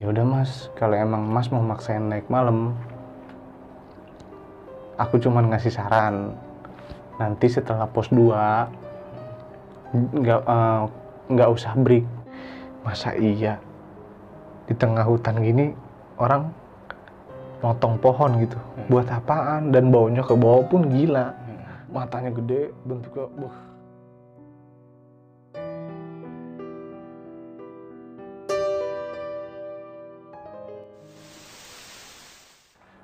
Ya udah mas, kalau emang mas mau maksain naik malam, aku cuman ngasih saran. Nanti setelah pos 2 nggak usah break. Masa iya di tengah hutan gini orang motong pohon gitu, buat apaan? Dan baunya ke bawah pun gila. Matanya gede, bentuknya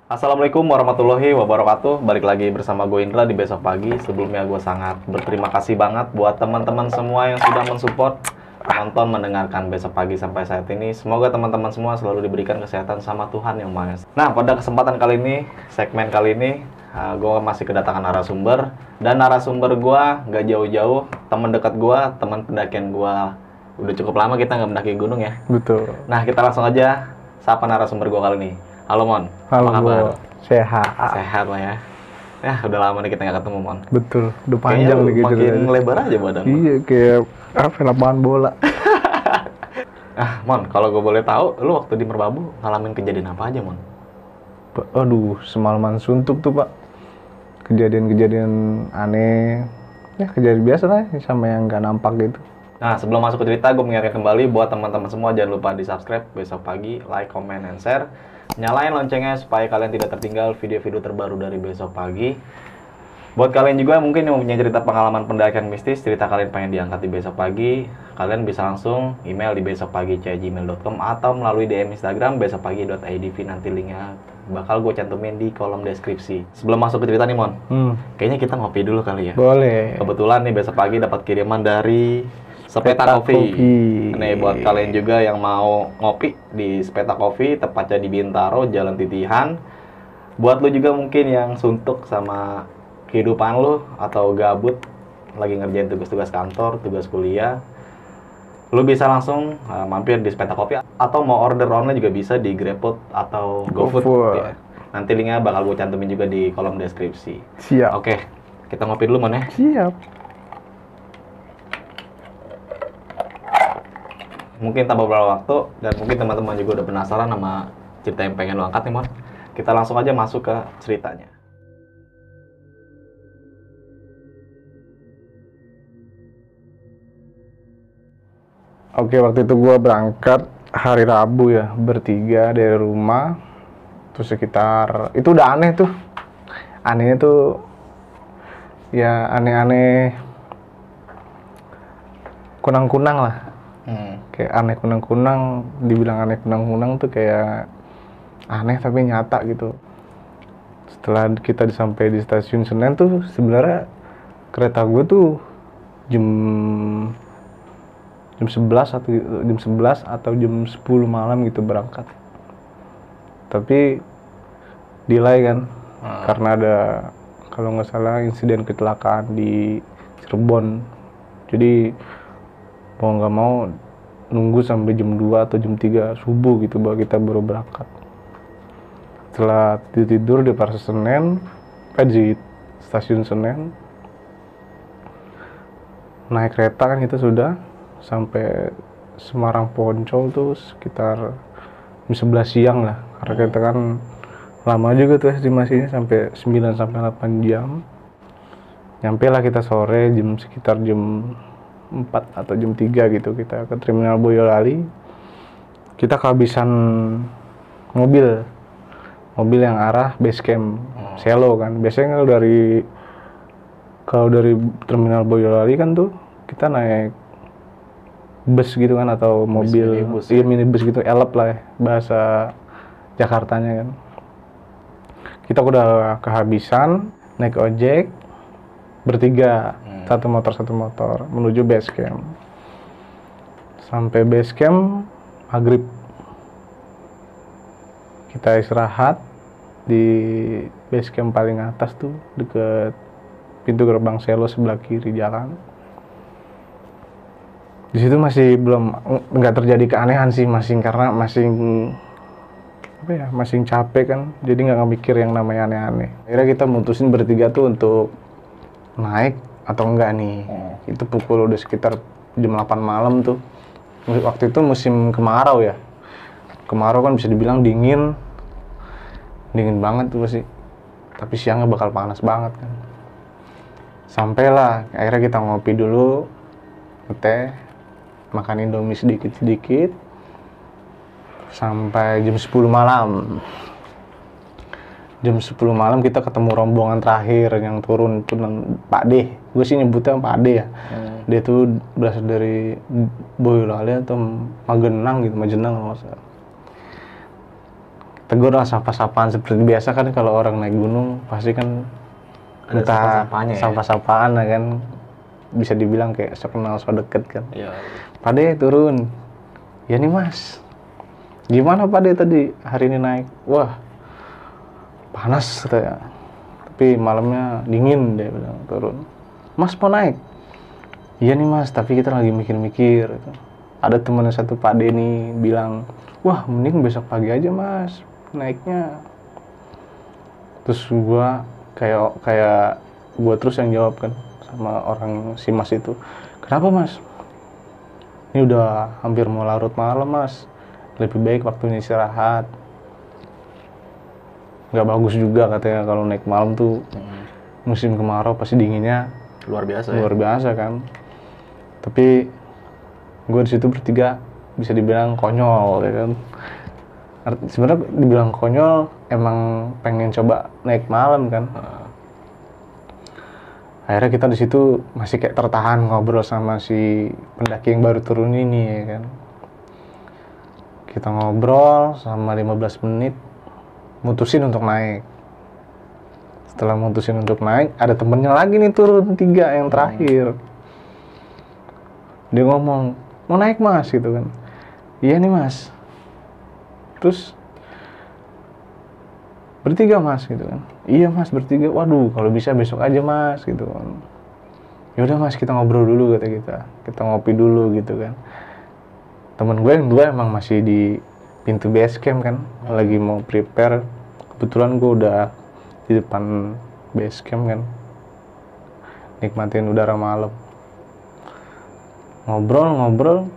Assalamualaikum warahmatullahi wabarakatuh. Balik lagi bersama gue Indra di Besok Pagi. Sebelumnya gue sangat berterima kasih banget buat teman-teman semua yang sudah mensupport, menonton, mendengarkan Besok Pagi sampai saat ini. Semoga teman-teman semua selalu diberikan kesehatan sama Tuhan Yang Maha Esa. Nah, pada kesempatan kali ini, segmen kali ini, gue masih kedatangan narasumber. Dan narasumber gue gak jauh-jauh, teman dekat gue, teman pendakian gue. Udah cukup lama kita nggak mendaki gunung ya. betul. Nah, kita langsung aja sapa narasumber gue kali ini. Halo Mon, Halo, apa kabar? sehat. Sehat lah ya. Ya udah lama nih kita nggak ketemu Mon. Betul, udah Kayaknya panjang lu nih gitu. makin lebar aja badan. Iya, kayak apa, lapangan bola. Mon, kalau gue boleh tahu, lu waktu di Merbabu ngalamin kejadian apa aja Mon? Aduh, semalaman suntuk tuh pak. Kejadian-kejadian aneh. Ya kejadian biasa lah, sama yang nggak nampak gitu. Nah, sebelum masuk ke cerita, gue mengingatkan kembali buat teman-teman semua jangan lupa di subscribe Besok Pagi, like, comment, and share. Nyalain loncengnya supaya kalian tidak tertinggal video-video terbaru dari Besok Pagi. Buat kalian juga mungkin yang mempunyai cerita pengalaman pendakian mistis, cerita kalian pengen diangkat di Besok Pagi, kalian bisa langsung email di besokpagi@gmail.com atau melalui DM Instagram besokpagi.idv. Nanti linknya bakal gue cantumin di kolom deskripsi. Sebelum masuk ke cerita nih Mon, kayaknya kita ngopi dulu kali ya. Boleh. Kebetulan nih Besok Pagi dapat kiriman dari Sepeta Coffee. Nih buat kalian juga yang mau ngopi di Sepeta Coffee, tepatnya di Bintaro, Jalan Titihan. Buat lu juga mungkin yang suntuk sama kehidupan lu atau gabut lagi ngerjain tugas-tugas kantor, tugas kuliah, lu bisa langsung mampir di Sepeta Coffee atau mau order online juga bisa di GrabFood atau GoFood. Ya. Nanti linknya bakal gue cantumin juga di kolom deskripsi. Siap. Oke, kita ngopi dulu Mon ya. Siap. Mungkin tanpa beberapa waktu dan mungkin teman-teman juga udah penasaran sama cerita yang pengen lo angkat nih Mon. Kita langsung aja masuk ke ceritanya. Oke, waktu itu gue berangkat hari Rabu ya, bertiga dari rumah. Terus sekitar, itu udah aneh tuh. Anehnya tuh, ya aneh-aneh, kunang-kunang lah. Kayak aneh kunang-kunang, dibilang aneh kunang-kunang tuh kayak aneh tapi nyata gitu. Setelah kita sampai di stasiun Senen tuh, sebenarnya kereta gue tuh jam 11 atau jam 10 malam gitu berangkat. Tapi delay kan, karena ada kalau nggak salah insiden kecelakaan di Cirebon. Jadi mau nggak mau nunggu sampai jam 2 atau jam 3 subuh gitu baru kita baru berangkat. Setelah tidur di Pasar Senen, di stasiun Senen, naik kereta kan kita sudah sampai Semarang Poncol tuh sekitar jam 11 siang lah. Karena kita kan lama juga tuh estimasinya sampai 9 sampai 8 jam. Nyampe lah kita sore sekitar jam 4 atau jam 3 gitu kita ke Terminal Boyolali. Kita kehabisan mobil yang arah base camp Selo kan. Biasanya kalau dari Terminal Boyolali kan tuh kita naik bus gitu kan atau mobil minibus gitu, elep lah ya, bahasa Jakartanya kan. Kita udah kehabisan, naik ojek bertiga, satu motor menuju base camp. Sampai base camp maghrib, kita istirahat di base camp paling atas tuh deket pintu gerbang Selo sebelah kiri jalan. Di situ masih nggak terjadi keanehan sih, karena masih capek kan, jadi nggak mikir yang namanya aneh-aneh. Akhirnya kita mutusin bertiga tuh untuk naik atau enggak nih. Itu pukul udah sekitar jam 8 malam tuh. Waktu itu musim kemarau ya. kemarau kan bisa dibilang dingin banget tuh pasti, tapi siangnya bakal panas banget kan. Sampailah akhirnya kita ngopi dulu, ngeteh, makan Indomie sedikit-sedikit sampai jam 10 malam. Jam 10 malam kita ketemu rombongan terakhir yang turun itu Pak D. Gue sih nyebutnya Pak D ya. Dia tuh berasal dari Boyolali atau Magelang gitu, Majenang kalau nggak salah. Tegur lah sapa-sapaan seperti biasa kan, kalau orang naik gunung pasti kan Ada entah sapa-sapanya ya? sapa-sapaan lah kan, bisa dibilang kayak so kenal so deket kan. Iya. Pak D turun. Ya nih Mas, gimana Pak D tadi hari ini naik? Wah, panas katanya, tapi malamnya dingin, dia bilang turun. Mas mau naik? Iya nih Mas, tapi kita lagi mikir-mikir. Ada temannya satu Pak D nih bilang, wah mending besok pagi aja Mas naiknya. Terus gua kayak gua terus yang jawab kan sama orang si Mas itu, kenapa Mas? Ini udah hampir mau larut malam Mas, lebih baik waktunya istirahat. Nggak bagus juga katanya kalau naik malam tuh, musim kemarau pasti dinginnya Luar biasa luar biasa kan. Tapi gue di situ bertiga bisa dibilang konyol ya kan. Sebenarnya dibilang konyol, emang pengen coba naik malam kan. Akhirnya kita di situ masih kayak tertahan ngobrol sama si pendaki yang baru turun ini ya kan. Kita ngobrol sama 15 menit, mutusin untuk naik. Setelah mutusin untuk naik, ada temennya lagi nih turun 3 yang terakhir. Dia ngomong, mau naik Mas gitu kan. Iya nih Mas. Terus bertiga Mas gitu kan. Iya Mas bertiga. Waduh kalau bisa besok aja Mas gitu kan. Yaudah Mas kita ngobrol dulu kata kita ngopi dulu gitu kan. Temen gue yang 2 emang masih di pintu base camp kan, lagi mau prepare. Kebetulan gue udah di depan base camp kan, nikmatin udara malam, ngobrol.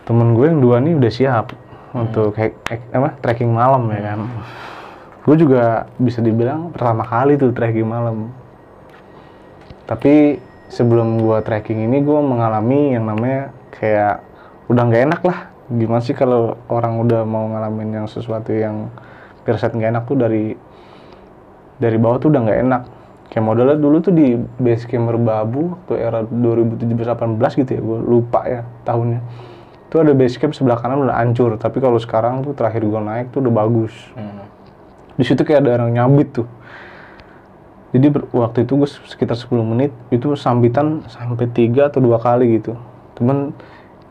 Temen gue yang 2 nih udah siap untuk trekking malam ya kan. Gue juga bisa dibilang pertama kali tuh trekking malam. Tapi sebelum gue trekking ini gue mengalami yang namanya kayak udah nggak enak lah. Gimana sih kalau orang udah mau ngalamin yang sesuatu yang pirset nggak enak tuh dari bawah tuh udah nggak enak. Kayak modelnya dulu tuh di base camp Merbabu waktu era 2017-18 gitu ya, gue lupa ya tahunnya. Itu ada base camp sebelah kanan udah hancur, tapi kalau sekarang tuh terakhir gue naik tuh udah bagus. Di situ kayak ada orang nyambit tuh. Jadi waktu itu gue sekitar 10 menit itu sambitan sampai 3 atau 2 kali gitu. Temen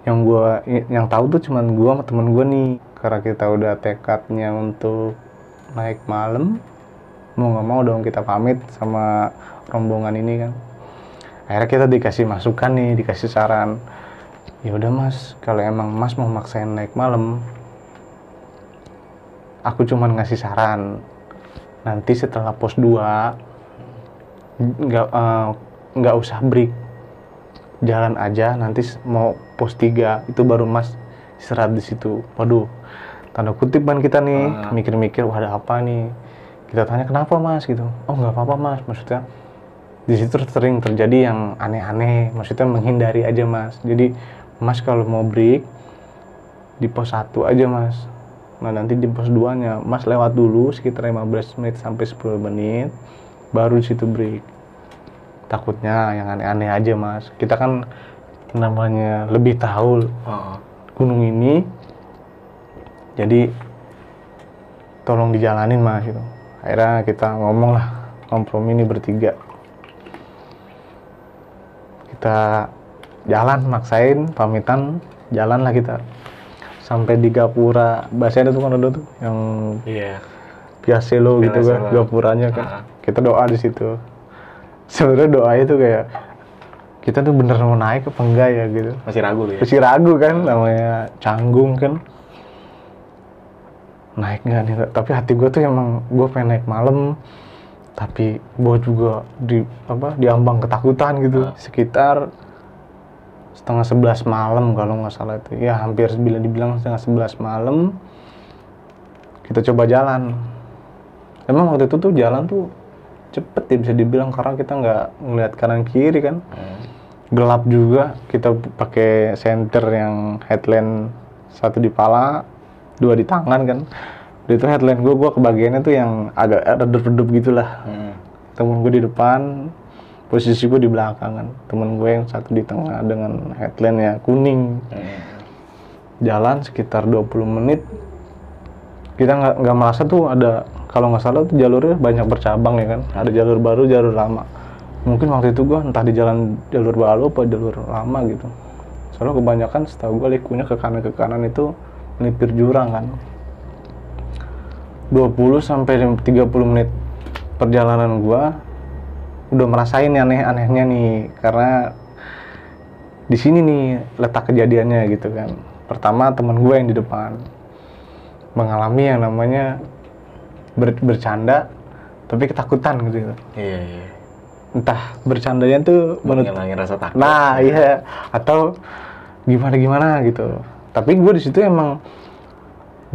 yang tahu tuh cuman gue sama temen gue nih, karena kita udah tekadnya untuk naik malam, mau nggak mau dong kita pamit sama rombongan ini kan. Akhirnya kita dikasih masukan nih, dikasih saran, ya udah Mas, kalau emang Mas mau maksain naik malam, aku cuman ngasih saran, nanti setelah pos 2 nggak usah break, jalan aja, nanti mau pos 3 itu baru Mas istirahat di situ. Waduh, tanda kutip kan kita nih mikir-mikir, wah ada apa nih? Kita tanya kenapa Mas gitu. Oh nggak apa-apa Mas, maksudnya di situ sering terjadi yang aneh-aneh, maksudnya menghindari aja Mas. Jadi Mas kalau mau break di pos 1 aja Mas. Nah nanti di pos 2-nya Mas lewat dulu sekitar 15 menit sampai 10 menit, baru di situ break. Takutnya yang aneh-aneh aja Mas. Kita kan namanya lebih tahu gunung ini, jadi tolong dijalanin Mas gitu. Akhirnya kita ngomong lah, kompromi ini bertiga. Kita jalan, maksain, pamitan, jalan lah kita. Sampai di Gapura, bahasanya tuh kan ada tuh yang Piaselo gitu kan, Gapuranya kan. Kita doa di situ. Sebenarnya doanya tuh kayak kita tuh bener mau naik apa enggak ya gitu. Masih ragu ya? Masih ragu kan, namanya canggung kan. Naik nggak nih, tapi hati gue tuh emang gue pengen naik malam, tapi gue juga di ambang ketakutan gitu. Sekitar setengah 11 malam kalau nggak salah itu. Ya hampir bila dibilang setengah 11 malam kita coba jalan. Emang waktu itu tuh jalan tuh cepet ya bisa dibilang karena kita nggak ngeliat kanan kiri kan. Gelap juga, kita pakai senter yang headlamp satu di pala, 2 di tangan kan. Itu headlamp gue kebagiannya tuh yang agak redup-redup gitulah. Temen gue di depan, posisi gue di belakang kan. Temen gue yang satu di tengah dengan headlampnya kuning. Jalan sekitar 20 menit. Kita nggak merasa tuh ada, kalau nggak salah tuh jalurnya banyak bercabang ya kan. Ada jalur baru, jalur lama. Mungkin waktu itu gue entah di jalan jalur baru apa jalur lama gitu. Soalnya kebanyakan setahu gue likunya ke kanan itu melipir jurang kan. 20 sampai 30 menit perjalanan gue udah merasain aneh-anehnya nih, karena di sini nih letak kejadiannya gitu kan. Pertama teman gue yang di depan mengalami yang namanya bercanda tapi ketakutan gitu. Iya. Entah bercandanya tuh menghilangin rasa takut. Nah, iya, atau gimana gitu. Tapi gue di situ emang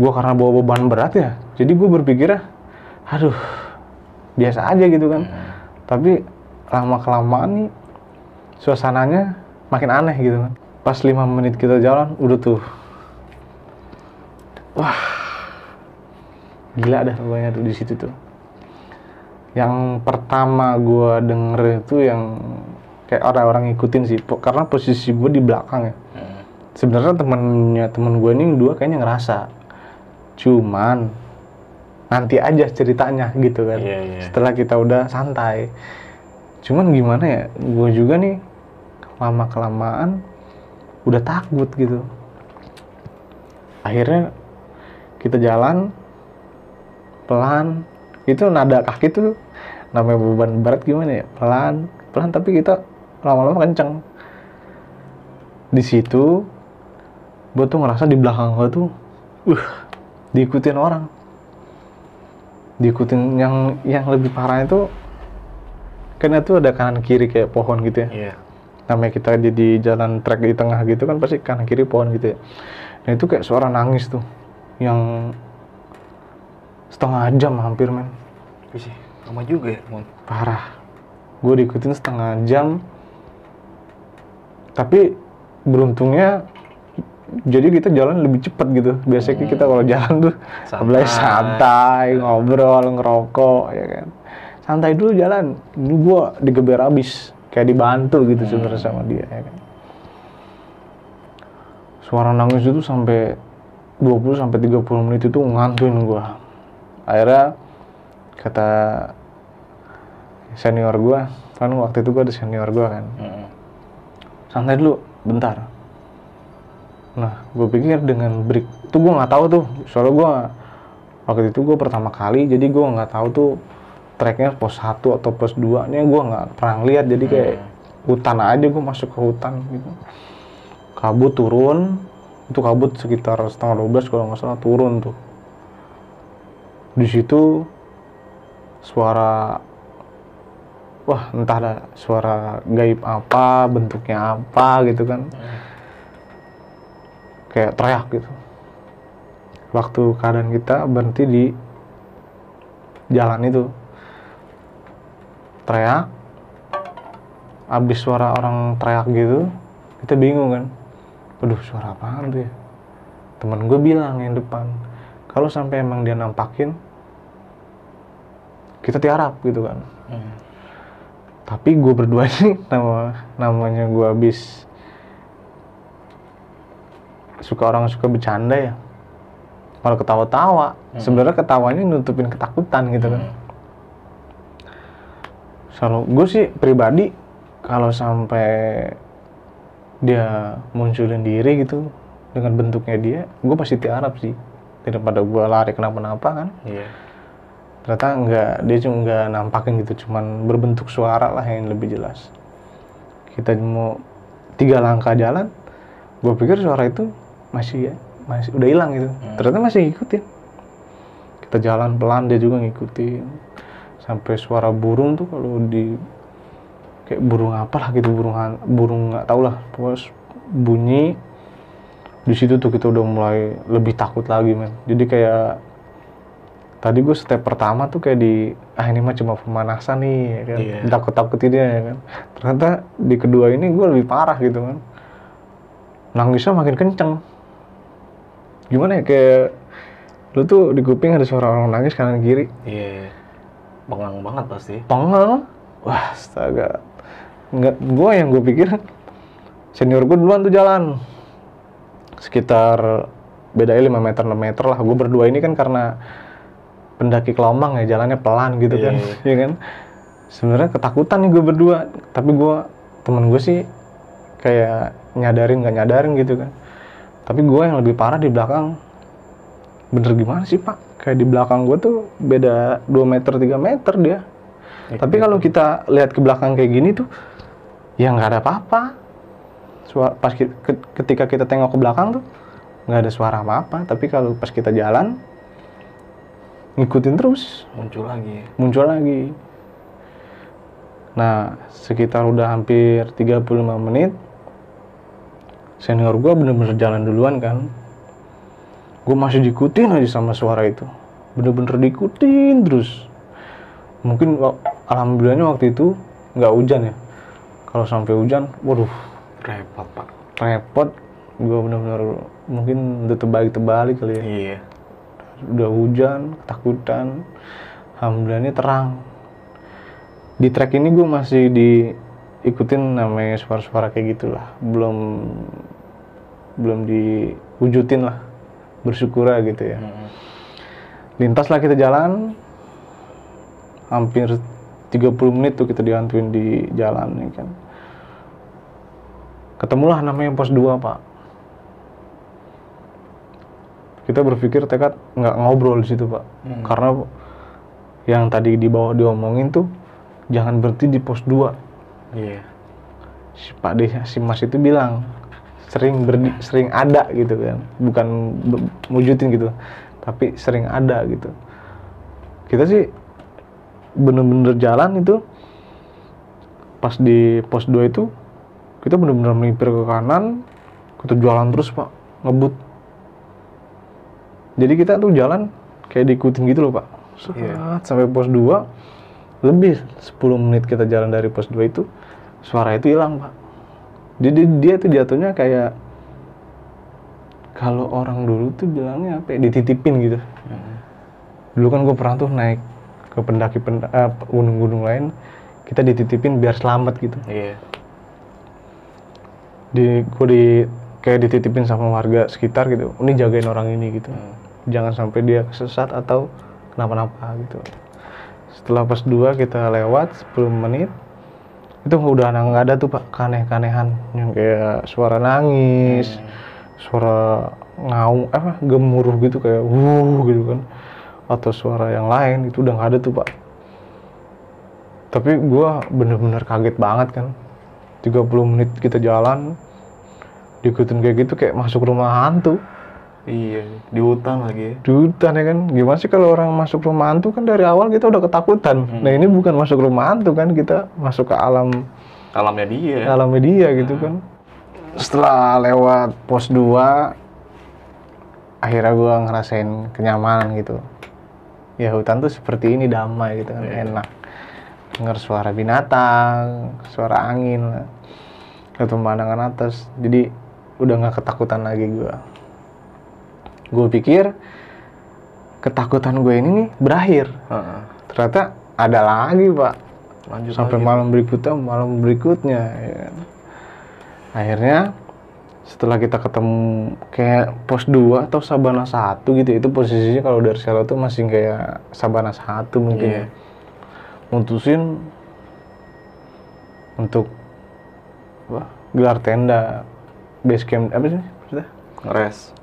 gue karena bawa beban berat ya. Jadi gue berpikir, aduh, biasa aja gitu kan. Tapi lama-kelamaan nih suasananya makin aneh gitu kan. Pas 5 menit kita jalan udah tuh. Wah. Gila dah pokoknya tuh di situ tuh. Yang pertama gue denger itu yang kayak orang-orang ngikutin sih, karena posisi gue di belakang ya. Sebenarnya temen gue ini 2 kayaknya ngerasa, cuman nanti aja ceritanya gitu kan. Setelah kita udah santai. Cuman gimana ya, gue juga nih lama kelamaan udah takut gitu. Akhirnya kita jalan pelan. Itu nada kaki tuh namanya beban berat gimana ya, pelan tapi kita lama-lama kenceng. Di situ gue tuh ngerasa di belakang gue tuh diikutin orang, diikutin. Yang lebih parah itu kan itu ada kanan kiri kayak pohon gitu ya. Namanya kita di jalan trek di tengah gitu kan pasti kanan kiri pohon gitu ya. Nah itu kayak suara nangis tuh yang setengah jam hampir men. Sih, lama juga ya, Mon. Parah. Gue diikutin setengah jam. Tapi beruntungnya jadi kita jalan lebih cepat gitu. Biasanya kita kalau jalan tuh santai, ngobrol, ngerokok ya kan. Santai dulu jalan. Ini gue digeber abis, kayak dibantu gitu sebenarnya sama dia ya kan. Suara nangis itu sampai 20 sampai 30 menit itu ngantuin gue. Akhirnya kata senior gue, kan waktu itu gue ada senior gue kan, santai dulu bentar. Nah gue pikir dengan break itu gue nggak tahu tuh, soalnya gue waktu itu gue pertama kali, jadi gue nggak tahu tuh treknya pos 1 atau pos 2 nya gue nggak pernah lihat. Jadi kayak hutan aja, gue masuk ke hutan gitu. Kabut turun, itu kabut sekitar setengah 12 kalau nggak salah turun tuh. Di situ suara, wah entah dah suara gaib apa, bentuknya apa gitu kan. Kayak teriak gitu. Waktu keadaan kita berhenti di jalan itu, teriak. Abis suara orang teriak gitu, kita bingung kan. Waduh suara apaan tuh ya. Temen gue bilang yang depan, kalau sampai emang dia nampakin, kita tiarap gitu kan. Tapi gue berdua ini namanya gue habis orang suka bercanda ya, malah ketawa-tawa. Sebenarnya ketawanya nutupin ketakutan gitu kan. Soalnya gue sih pribadi kalau sampai dia munculin diri gitu dengan bentuknya dia, gue pasti tiarap sih daripada gue lari kenapa-napa kan. Ternyata enggak, dia cuma enggak nampakin gitu, cuman berbentuk suara lah yang lebih jelas. Kita mau 3 langkah jalan, gue pikir suara itu masih udah hilang gitu. Ternyata masih ngikutin. Kita jalan pelan, dia juga ngikutin. Sampai suara burung tuh, kalau di kayak burung apa lah gitu, burung nggak tau lah, pokoknya bunyi. Di situ tuh kita udah mulai lebih takut lagi, men. Jadi kayak tadi gue step pertama tuh kayak ini mah cuma pemanasan nih, ya kan. Iya. Takut-takutinnya, ya kan. Ternyata di kedua ini gue lebih parah gitu kan. Nangisnya makin kenceng. Gimana ya, kayak lu tuh di kuping ada suara orang nangis kanan kiri. Iya. Bengang banget pasti. Pengen. Wah, astaga. Nggak, yang gue pikir senior gue duluan tuh jalan. Sekitar bedanya 5 meter, 6 meter lah. Gue berdua ini kan karena pendaki Kelomang ya, jalannya pelan gitu kan. Iya kan. Sebenarnya ketakutan nih gue berdua. Tapi temen gue sih kayak nyadarin nggak nyadarin gitu kan. Tapi gue yang lebih parah di belakang. Bener gimana sih Pak? Kayak di belakang gue tuh beda 2 meter, 3 meter dia. Tapi kalau kita lihat ke belakang kayak gini tuh, ya nggak ada apa-apa. Pas ketika kita tengok ke belakang tuh, nggak ada suara apa-apa. Tapi kalau pas kita jalan, ngikutin terus. Muncul lagi. Nah, sekitar udah hampir 35 menit, senior gue bener-bener jalan duluan kan. Gue masih diikutin aja sama suara itu. Bener-bener diikutin terus. Mungkin alhamdulillahnya waktu itu nggak hujan ya. Kalau sampai hujan, waduh, Repot, Pak. repot. Gue bener-bener mungkin udah terbalik kali ya. Iya. Udah hujan, ketakutan. Alhamdulillahnya terang. Di trek ini gue masih diikutin namanya suara-suara kayak gitulah. Belum diwujudin lah. Bersyukur gitu ya. Lintaslah kita jalan. Hampir 30 menit tuh kita dihantuin di jalan nih kan. Ketemulah namanya pos 2 Pak. Kita berpikir tekad nggak ngobrol di situ Pak. Karena yang tadi di bawah diomongin tuh jangan berhenti di pos 2. Iya. Si Pak D, si Mas itu bilang sering ada gitu kan. Bukan wujudin gitu. Tapi sering ada gitu. Kita sih bener-bener jalan itu pas di pos 2 itu kita bener-bener melipir ke kanan, kita jalan terus Pak, ngebut. Jadi kita tuh jalan kayak diikutin gitu loh Pak. Sampai pos 2 lebih 10 menit kita jalan dari pos 2 itu, suara itu hilang Pak. Jadi dia tuh jatuhnya kayak kalau orang dulu tuh bilangnya apa ya, dititipin gitu. Dulu kan gue pernah tuh naik ke gunung-gunung lain, kita dititipin biar selamat gitu. Iya. Kayak dititipin sama warga sekitar gitu. Ini jagain orang ini gitu. Jangan sampai dia kesesat atau kenapa-napa gitu. Setelah pas 2 kita lewat 10 menit, itu udah nggak ada tuh Pak keaneh-kanehan yang kayak suara nangis, suara ngaung, gemuruh gitu kayak gitu kan. Atau suara yang lain itu udah nggak ada tuh Pak. Tapi gue bener-bener kaget banget kan. 30 menit kita jalan diikutin kayak gitu, kayak masuk rumah hantu. Iya, di hutan lagi. Di hutan ya kan. Gimana sih kalau orang masuk rumah hantu kan dari awal kita udah ketakutan. Nah ini bukan masuk rumah hantu kan, kita masuk ke Alamnya dia. Alamnya dia gitu kan. Setelah lewat pos 2, akhirnya gue ngerasain kenyamanan gitu. Ya hutan tuh seperti ini, damai gitu kan, enak. Dengar suara binatang, suara angin, atau pemandangan atas. Jadi udah nggak ketakutan lagi gue. Gue pikir ketakutan gue ini nih berakhir. Ternyata ada lagi Pak. Lanjut sampai lagi. malam berikutnya. Ya kan? Akhirnya setelah kita ketemu kayak pos 2 atau Sabana 1 gitu, itu posisinya kalau dari Selo tuh masih kayak Sabana 1 mungkin. Iya. Mutusin untuk gelar tenda base camp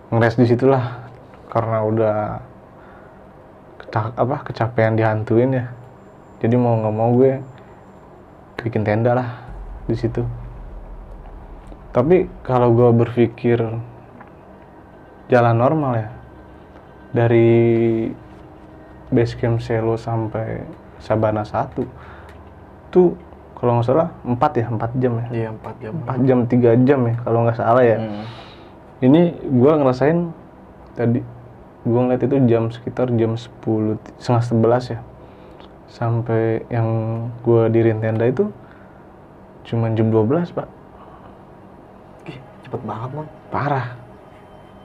ngeres di situlah, karena udah kecapean dihantuin ya. Jadi mau nggak mau gue bikin tenda lah di situ. Tapi kalau gue berpikir jalan normal ya, dari base camp Selo sampai Sabana 1 tuh kalau nggak salah 4 jam ya. Iya, 4 jam. 4 jam 3 jam ya kalau nggak salah ya. Ini gue ngerasain tadi, gue ngeliat itu sekitar jam 10, setengah 11 ya. Sampai yang gue diriin tenda itu cuma jam 12 Pak. Ih, cepet banget Mon. Parah.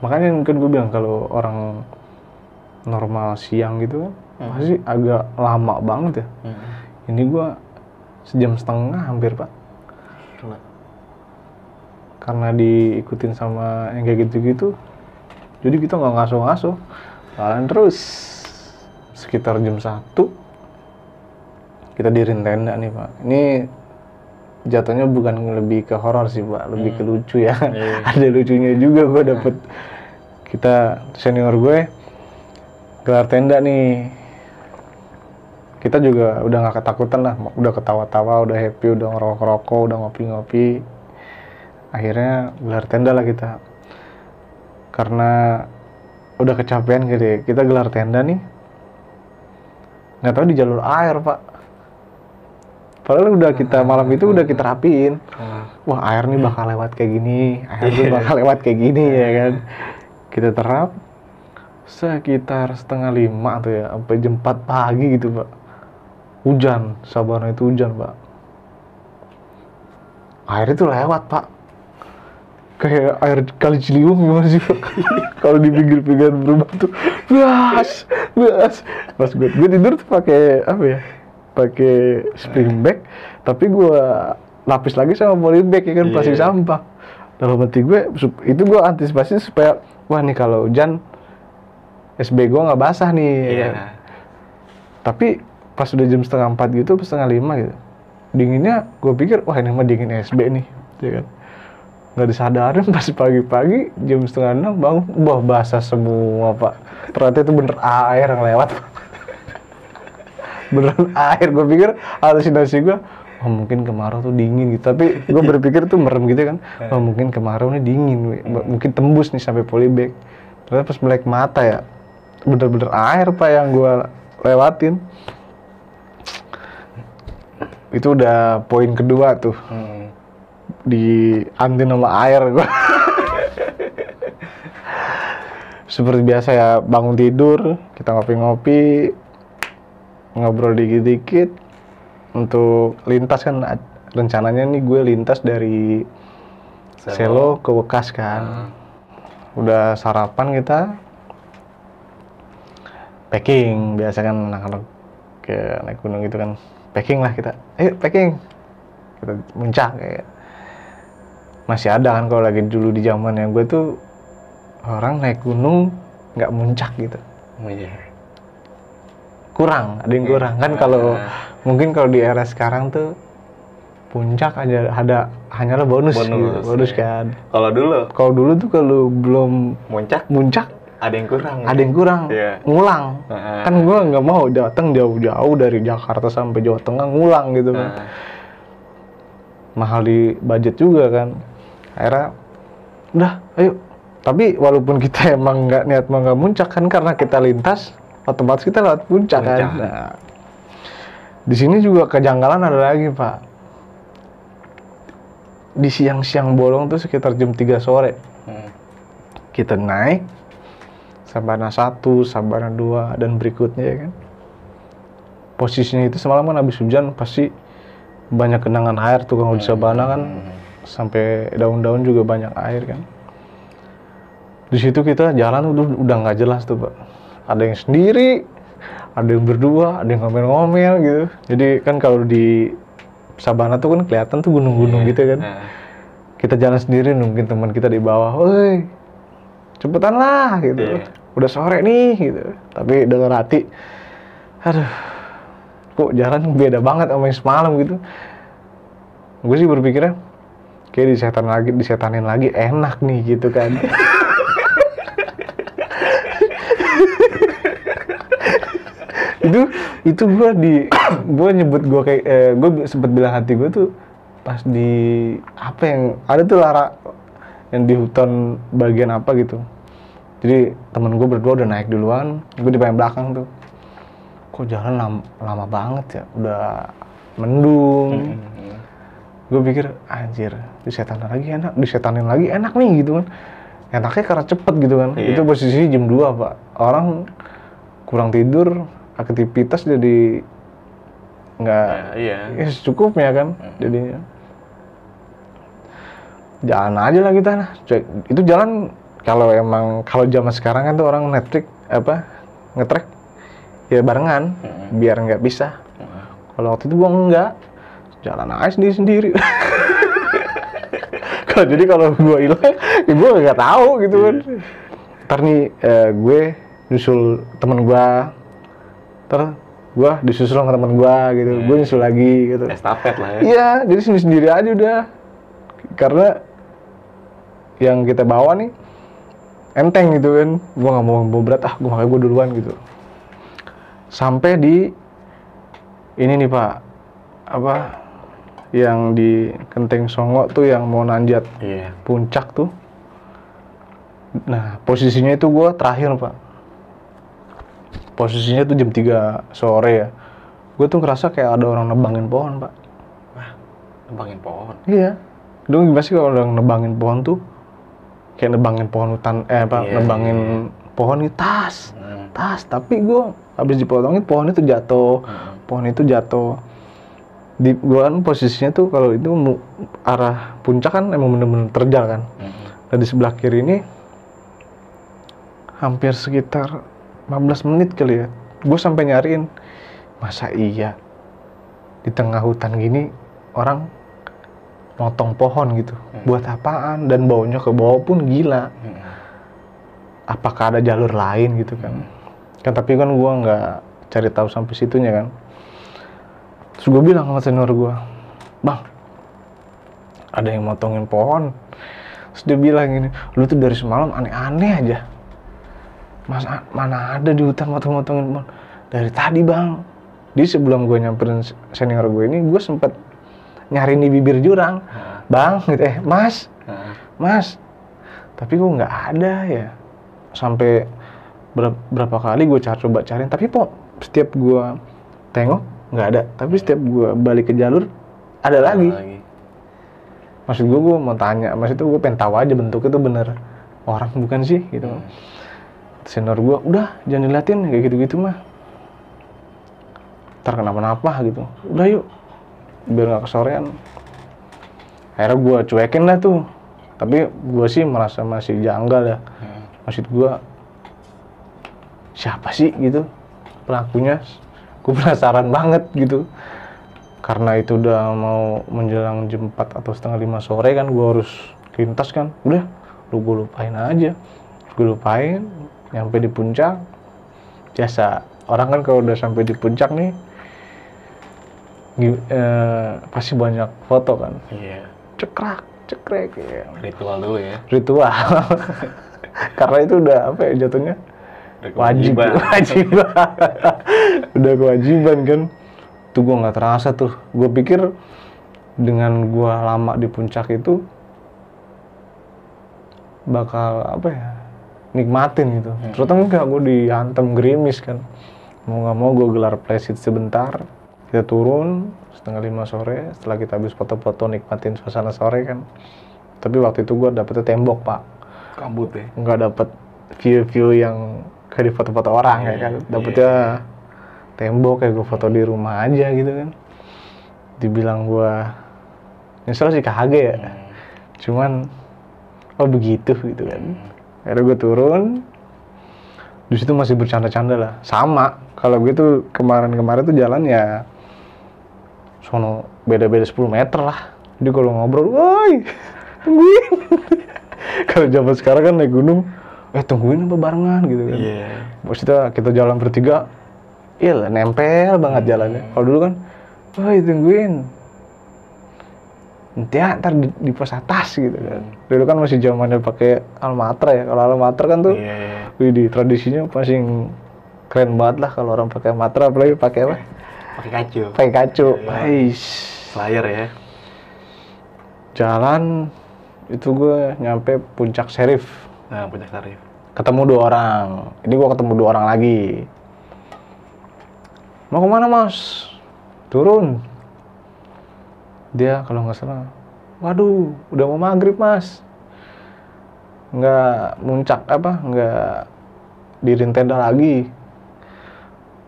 Makanya kan gue bilang kalau orang normal siang gitu kan pasti agak lama banget ya. Ini gue sejam setengah hampir Pak. Gila. Karena diikutin sama yang kayak gitu-gitu, jadi kita nggak ngaso-ngaso, jalan terus. Sekitar jam 1 kita diriin tenda nih Pak. Ini jatuhnya bukan lebih ke horor sih Pak, lebih ke lucu ya. Ada lucunya juga gue dapet. Kita senior gue gelar tenda nih. Kita juga udah nggak ketakutan lah, udah ketawa-tawa, udah happy, udah ngerokok-rokok, udah ngopi-ngopi. Akhirnya gelar tenda lah kita. Karena udah kecapean gitu ya, kita gelar tenda nih. Nggak tahu di jalur air Pak. Padahal udah kita malam itu udah kita rapiin. Wah air nih bakal lewat kayak gini, air tuh bakal lewat kayak gini ya kan. Kita terap sekitar 4:30 tuh ya, sampai jam 4 pagi gitu Pak. Hujan, Sabana itu hujan Pak. Air itu lewat Pak. Kayak air kali Ciliwung gimana sih Pak? Kalau di pinggir-pinggir rumah tuh, bas. Pas gue tidur tuh pakai apa ya? Pakai spring bag, tapi gue lapis lagi sama polybag ya kan, plastik sampah. Dalam hati gue, itu gue antisipasi supaya, wah nih kalau hujan, SB gue nggak basah nih. Ya kan? Tapi pas udah jam 3:30 gitu, 4:30 gitu, dinginnya gue pikir, wah ini mah dingin SB nih, ya kan. Nggak disadarin pas pagi-pagi jam 5:30 bangun, wah basah semua Pak. Ternyata itu bener air yang lewat. Beneran air, gue pikir halusinasi gue, oh mungkin kemarau tuh dingin gitu. Tapi gue berpikir tuh merem gitu kan, oh mungkin kemarau nih dingin, mungkin tembus nih sampai polybag. Ternyata pas melek mata ya, bener-bener air Pak yang gue lewatin. Itu udah poin kedua tuh. Di anti sama air gua. Seperti biasa ya, bangun tidur, kita ngopi-ngopi, ngobrol dikit-dikit. Untuk lintas kan rencananya nih gue lintas dari Selo ke Wekas kan. Udah sarapan kita, packing, biasa kan anak-anak kayak naik gunung gitu kan, packing lah kita, ayo packing, kita muncak kayak. Masih ada kan kalau lagi dulu di zaman yang gue tuh orang naik gunung nggak muncak gitu. Kurang, ada yang kurang kan. Kalau mungkin kalau di era sekarang tuh puncak aja ada hanyalah bonus gitu, bonus kan. Kalau dulu tuh kalau belum muncak ada yang kurang. Ngulang. Kan gue nggak mau datang jauh-jauh dari Jakarta sampai Jawa Tengah ngulang gitu kan. Mahal di budget juga kan. Akhirnya udah ayo, tapi walaupun kita emang nggak niat mau nggak muncak kan, karena kita lintas otomatis kita lewat puncak kan. Nah, di sini juga kejanggalan ada lagi Pak. Di siang-siang bolong tuh sekitar jam 3 sore kita naik Sabana 1, Sabana 2 dan berikutnya ya kan. Posisinya itu semalam kan habis hujan, pasti banyak genangan air tuh kalau di Sabana kan. Sampai daun-daun juga banyak air kan. Di situ kita jalan udah nggak jelas tuh Pak. Ada yang sendiri, ada yang berdua, ada yang ngomel-ngomel gitu. Jadi kan kalau di Sabana tuh kan kelihatan tuh gunung-gunung gitu kan. Kita jalan sendiri nungguin teman kita di bawah, woi cepetan lah gitu. Udah sore nih gitu. Tapi dengan hati, aduh kok jalan beda banget sama yang semalam gitu. Gue sih berpikirnya kayak disetanin lagi enak nih gitu kan. itu gue nyebut gue kayak gue sempet bilang hati gue tuh pas di apa yang ada tuh yang di hutan bagian apa gitu. Jadi temen gue berdua udah naik duluan, gue di paling belakang tuh. Kok jalan lama banget ya, udah mendung. Gue pikir anjir, disetanin lagi enak nih gitu kan. Enaknya karena cepet gitu kan. Iya. Itu posisinya jam 2 Pak. Orang kurang tidur, aktivitas jadi nggak ya secukupnya kan. Jadinya jalan aja lah kita. Itu jalan kalau zaman sekarang kan tuh orang Netflix ngetrek ya barengan biar nggak pisah. Kalau waktu itu gua enggak, jalan aja sendiri. Jadi kalau gua hilang, ya gua nggak tahu gitu kan. Ntar nih gue nyusul temen gua, ntar gua disusul sama temen gua gitu, gue nyusul lagi gitu. Estafet lah ya. Iya, jadi sendiri aja udah. Karena yang kita bawa nih enteng gitu kan, gua nggak mau bawa berat, makanya gua duluan gitu. Sampai di ini nih Pak, yang di Genteng Songo tuh yang mau nanjat puncak tuh. Nah posisinya itu gua terakhir Pak. Posisinya tuh jam 3 sore ya. Gue tuh ngerasa kayak ada orang nebangin pohon Pak. Wah, nebangin pohon? Iya. Lu gimana sih kalau orang nebangin pohon tuh? Kayak nebangin pohon hutan, nebangin pohon nih tas. Tapi gue habis dipotongin pohon itu jatuh. Gue kan posisinya tuh kalau itu arah puncak kan emang bener-bener terjal kan. Dan di sebelah kiri ini hampir sekitar 15 menit kali ya. Gue sampai nyariin, masa iya di tengah hutan gini orang motong pohon gitu, buat apaan? Dan baunya ke bawah pun gila. Apakah ada jalur lain gitu kan? Kan tapi kan gue nggak cari tahu sampai situnya kan. Terus gue bilang sama senior gue, bang, ada yang motongin pohon. Terus dia bilang gini, lu tuh dari semalam aneh-aneh aja. Mas, mana ada di hutan motong-motongin pohon? Dari tadi bang. Di sebelum gue nyamperin senior gue ini, gue sempet nyari di bibir jurang, bang, gitu, mas, tapi gue nggak ada ya. Sampai berapa kali gue coba cariin, tapi setiap gue tengok nggak ada. Tapi setiap gue balik ke jalur ada lagi. Maksud gue mau tanya, maksud itu gue pengen tahu aja bentuknya tuh bener orang bukan sih gitu. Senior gue, udah jangan diliatin kayak gitu-gitu mah, ntar kenapa-napa gitu. Udah yuk, biar nggak kesorean. Akhirnya gue cuekin lah tuh. Tapi gue sih merasa masih janggal ya. Maksud gue, siapa sih gitu pelakunya? Gue penasaran banget gitu. Karena itu udah mau menjelang jam 4 atau setengah 5 sore kan, gue harus lintas kan. Udah, gue lupain aja. Gue lupain, nyampe di puncak. Biasa, orang kan kalau udah sampai di puncak nih, pasti banyak foto kan. Iya. Cekrek ya. Ritual dulu ya. Ritual. Karena itu udah jatuhnya wajib. Udah kewajiban kan. Tuh gue nggak terasa tuh. Gue pikir dengan gue lama di puncak itu bakal nikmatin gitu. Ternyata enggak, gue dihantam gerimis kan. Mau nggak mau gue gelar playset sebentar. Kita turun setengah 5 sore, setelah kita habis foto-foto nikmatin suasana sore kan. Tapi waktu itu gue dapetnya tembok Pak. Kabut ya? Nggak dapet view-view yang kayak di foto-foto orang ya kan. Dapetnya tembok kayak gue foto di rumah aja gitu kan. Dibilang gue nyesel sih kagak ya. Cuman begitu gitu kan. Akhirnya gue turun. Di situ masih bercanda-canda lah. Sama. Kalau gue tuh kemarin tuh jalan ya sono beda-beda 10 meter lah. Jadi kalau ngobrol, woi, tungguin. Kalau zaman sekarang kan naik gunung, tungguin apa barengan gitu kan. Maksudnya kita jalan bertiga, nempel banget jalannya. Kalau dulu kan, woi tungguin. Ntar di pos atas gitu kan. Dulu kan masih zamannya pakai Almatra ya. Kalau Almatra kan tuh, di tradisinya paling keren banget lah kalau orang pakai Almatra, apalagi pakai apa? Pakai kacu. Flyer ya. Jalan itu gue nyampe Puncak Serif. Nah, Puncak Serif. Ketemu 2 orang. Ini gue ketemu 2 orang lagi. Mau kemana mas? Turun. Dia kalau nggak salah, waduh udah mau maghrib mas, nggak muncak nggak diriin tenda lagi.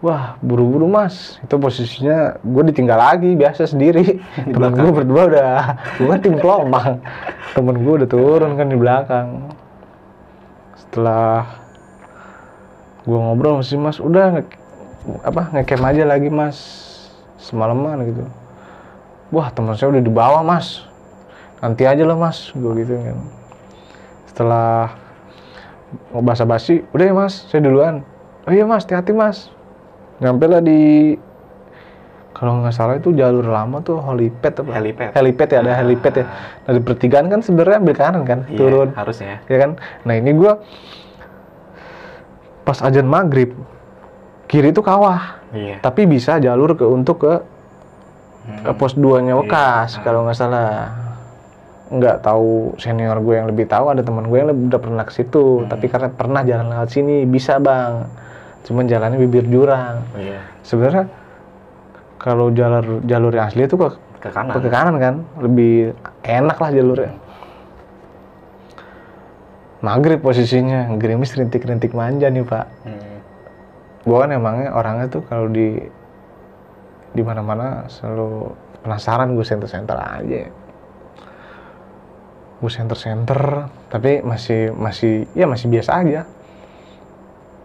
Wah buru-buru mas, itu posisinya gue ditinggal lagi biasa sendiri. Temen gue berdua udah, gue tim kelompok, temen gue udah turun kan di belakang. Setelah gue ngobrol sama si mas, udah ngecamp aja lagi mas semalaman gitu. Wah teman saya udah di bawah mas, nanti aja lah mas, gue gitu kan. Setelah mau basa-basi, udah ya mas saya duluan. Oh iya mas, hati-hati mas. Nyampe lah di, kalau nggak salah itu jalur lama tuh helipad ya, ada helipad ya. Nah di pertigaan kan sebenarnya ambil kanan kan, turun harusnya ya kan. Nah ini gue pas azan maghrib kiri itu kawah, tapi bisa jalur untuk ke pos 2-nya Wekas kalau nggak salah. Nggak tahu, senior gue yang lebih tahu, ada teman gue yang udah pernah ke situ. Tapi karena pernah jalan lewat sini, bisa bang, cuman jalannya bibir jurang. Sebenarnya kalau jalur yang asli itu ke kanan kan, lebih enak lah jalurnya. Maghrib posisinya, gerimis rintik-rintik manja nih pak. Gue kan emangnya orangnya tuh kalau di mana-mana selalu penasaran, gue senter-senter aja. Gue senter-senter, tapi masih biasa aja.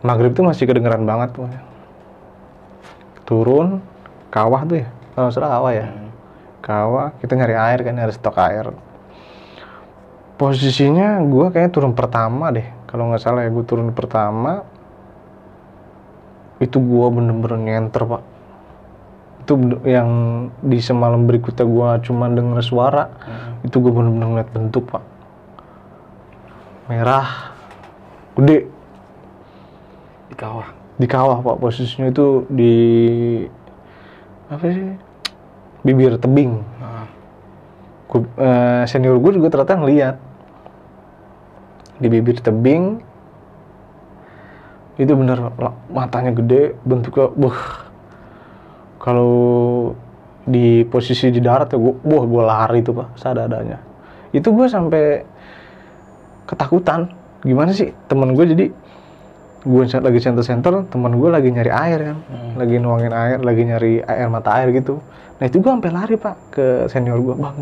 Maghrib tuh masih kedengeran banget tuh. Turun kawah tuh ya, kalau salah kawah ya. Kawah, kita nyari air kan, nyari stok air. Posisinya gue kayaknya turun pertama deh, kalau nggak salah ya, gue turun pertama. Itu gue bener-bener nyenter pak. Itu yang di semalam berikutnya gue cuma denger suara. Itu gue bener-bener ngeliat bentuk pak, merah gede di kawah pak. Posisinya itu di bibir tebing. Senior gue juga ternyata ngeliat di bibir tebing. Itu bener matanya gede, bentuknya kalau di posisi di darat ya gue lari itu pak seadanya. Itu gue sampai ketakutan. Gimana sih, teman gue, jadi gue lagi center-center, teman gue lagi nyari air kan, lagi nuangin air, lagi nyari air mata air gitu. Nah itu gue sampai lari pak ke senior gue, bang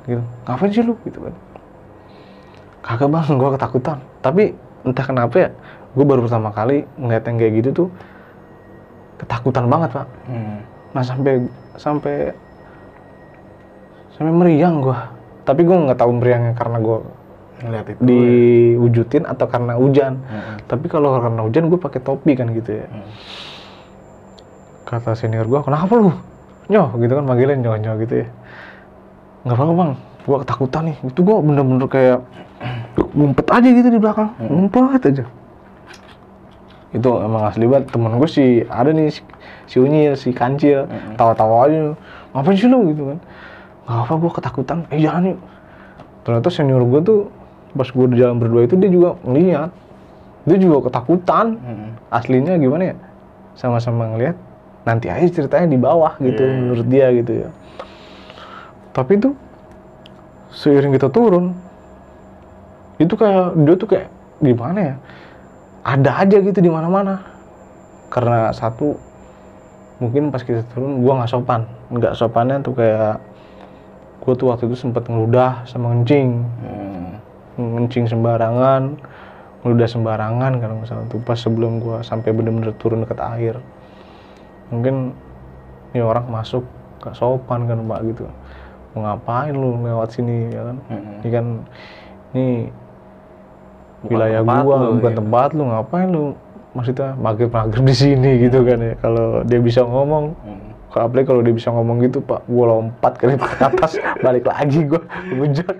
gitu, ngapain sih lu gitu kan. Kagak bang, gue ketakutan. Tapi entah kenapa ya, gue baru pertama kali ngeliat yang kayak gitu tuh ketakutan banget pak. Nah sampai meriang gue. Tapi gue nggak tahu meriangnya karena gue ngeliat itu diwujudin atau karena hujan. Tapi kalau karena hujan gue pakai topi kan gitu ya. Kata senior gue, kenapa lu nyoh gitu kan, manggilin nyoh gitu ya. Nggak apa-apa bang, gue ketakutan nih. Itu gue bener-bener kayak ngumpet aja gitu di belakang, ngumpet aja. Itu emang asli banget. Temen gue sih ada nih, si Unyil, si Kancil, tawa-tawa aja, ngapain sih lu gitu kan. Nggak apa, gue ketakutan, jangan yuk. Ternyata senior gue tuh pas gue di jalan berdua itu dia juga ngeliat, dia juga ketakutan. Aslinya gimana ya, sama-sama ngeliat, nanti aja ceritanya di bawah gitu, menurut dia gitu ya. Tapi tuh seiring kita turun, itu kayak dia tuh kayak gimana ya, ada aja gitu di mana-mana. Karena satu, mungkin pas kita turun gue nggak sopannya tuh kayak gue tuh waktu itu sempet ngeludah sama ngencing sembarangan, ngeludah sembarangan kalau nggak salah tuh pas sebelum gue sampai bener-bener turun dekat air. Mungkin ini orang masuk gak sopan kan mbak gitu, mau ngapain lu lewat sini ya kan. Ini kan ini wilayah gua, bukan tempat lu, ngapain lu maksudnya maghrib di sini gitu kan ya. Kalau dia bisa ngomong, apalagi kalau dia bisa ngomong gitu pak, gua lompat ke atas, balik lagi gua ngejar.